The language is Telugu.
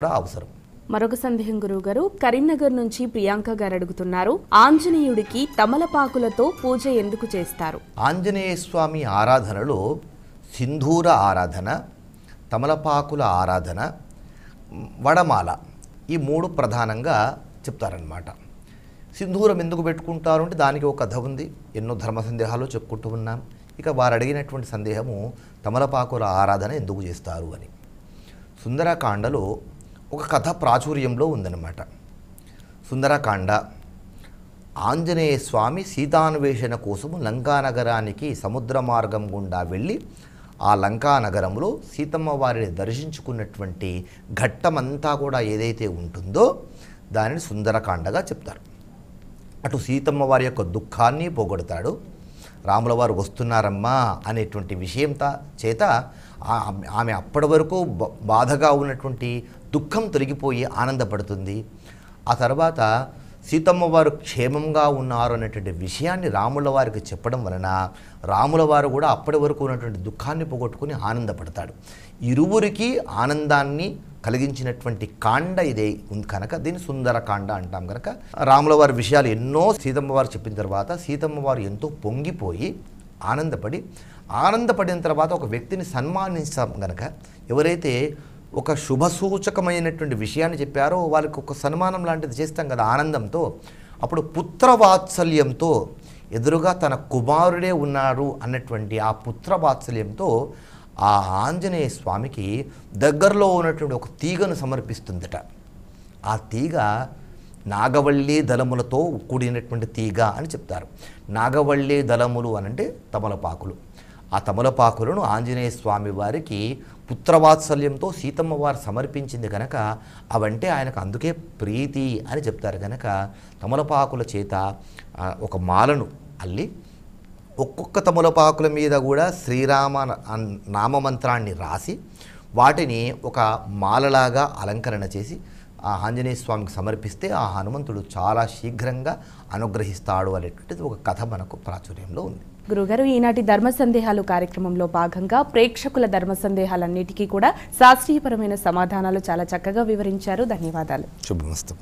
కూడా అవసరం. మరొక సందేహం గురువుగారు, కరీంనగర్ నుంచి ప్రియాంక గారు అడుగుతున్నారు, ఆంజనేయుడికి తమలపాకులతో పూజ ఎందుకు చేస్తారు? ఆంజనేయ స్వామి ఆరాధనలో సింధూర ఆరాధన, తమలపాకుల ఆరాధన, వడమాల ఈ మూడు ప్రధానంగా చెప్తారనమాట. సింధూరం ఎందుకు పెట్టుకుంటారు అంటే దానికి ఒక కథ ఉంది. ఎన్నో ధర్మ సందేహాలు చెప్పుకుంటూ ఉన్నాం. ఇక వారు అడిగినటువంటి సందేహము తమలపాకుల ఆరాధన ఎందుకు చేస్తారు అని. సుందరకాండలో ఒక కథ ప్రాచుర్యంలో ఉందన్నమాట. సుందరకాండ ఆంజనేయ స్వామి సీతాన్వేషణ కోసము లంకానగరానికి సముద్ర మార్గం గుండా వెళ్ళి ఆ లంకానగరంలో సీతమ్మ వారిని దర్శించుకున్నటువంటి ఘట్టమంతా కూడా ఏదైతే ఉంటుందో దానిని సుందరకాండగా చెప్తారు. అటు సీతమ్మ వారి యొక్క దుఃఖాన్ని పోగొడతాడు. రాముల వారు వస్తున్నారమ్మా అనేటువంటి విషయం చేత ఆమె అప్పటి వరకు బాధగా ఉన్నటువంటి దుఃఖం తొలగిపోయి ఆనందపడుతుంది. ఆ తర్వాత సీతమ్మ వారు క్షేమంగా ఉన్నారు అనేటువంటి విషయాన్ని రాముల వారికి చెప్పడం వలన రాముల వారు కూడా అప్పటి వరకు ఉన్నటువంటి దుఃఖాన్ని పోగొట్టుకుని ఆనందపడతాడు. ఇరువురికి ఆనందాన్ని కలిగించినటువంటి కాండ ఇదే ఉంది కనుక దీన్ని సుందరకాండ అంటాం. కనుక రాముల వారి విషయాలు ఎన్నో సీతమ్మ వారు చెప్పిన తర్వాత సీతమ్మ వారు ఎంతో పొంగిపోయి ఆనందపడిన తర్వాత ఒక వ్యక్తిని సన్మానించాం కనుక ఎవరైతే ఒక శుభసూచకమైనటువంటి విషయాన్ని చెప్పారో వాళ్ళకి ఒక సన్మానం లాంటిది చేస్తాం కదా ఆనందంతో. అప్పుడు పుత్రవాత్సల్యంతో ఎదురుగా తన కుమారుడే ఉన్నారు అన్నటువంటి ఆ పుత్రవాత్సల్యంతో ఆ ఆంజనేయ స్వామికి దగ్గరలో ఉన్నటువంటి ఒక తీగను సమర్పిస్తుందట. ఆ తీగ నాగవల్లి దళములతో కూడినటువంటి తీగ అని చెప్తారు. నాగవల్లి దళములు అనంటే తమలపాకులు. ఆ తమలపాకులను ఆంజనేయ స్వామి వారికి పుత్రవాత్సల్యంతో సీతమ్మ వారు సమర్పించింది కనుక అవంటే ఆయనకు అందుకే ప్రీతి అని చెప్తారు. కనుక తమలపాకుల చేత ఒక మాలను అల్లి ఒక్కొక్క తమలపాకుల మీద కూడా శ్రీరామ నామమంత్రాన్ని రాసి వాటిని ఒక మాలలాగా అలంకరణ చేసి ఆ ఆంజనేయ స్వామికి సమర్పిస్తే ఆ హనుమంతుడు చాలా శీఘ్రంగా అనుగ్రహిస్తాడు అనేటువంటిది ఒక కథ మనకు ప్రాచుర్యంలో ఉంది. గురుగారు, ఈనాటి ధర్మ సందేహాలు కార్యక్రమంలో భాగంగా ప్రేక్షకుల ధర్మ సందేహాలన్నిటికీ కూడా శాస్త్రీయపరమైన సమాధానాలు చాలా చక్కగా వివరించారు. ధన్యవాదాలు. శుభమస్తు.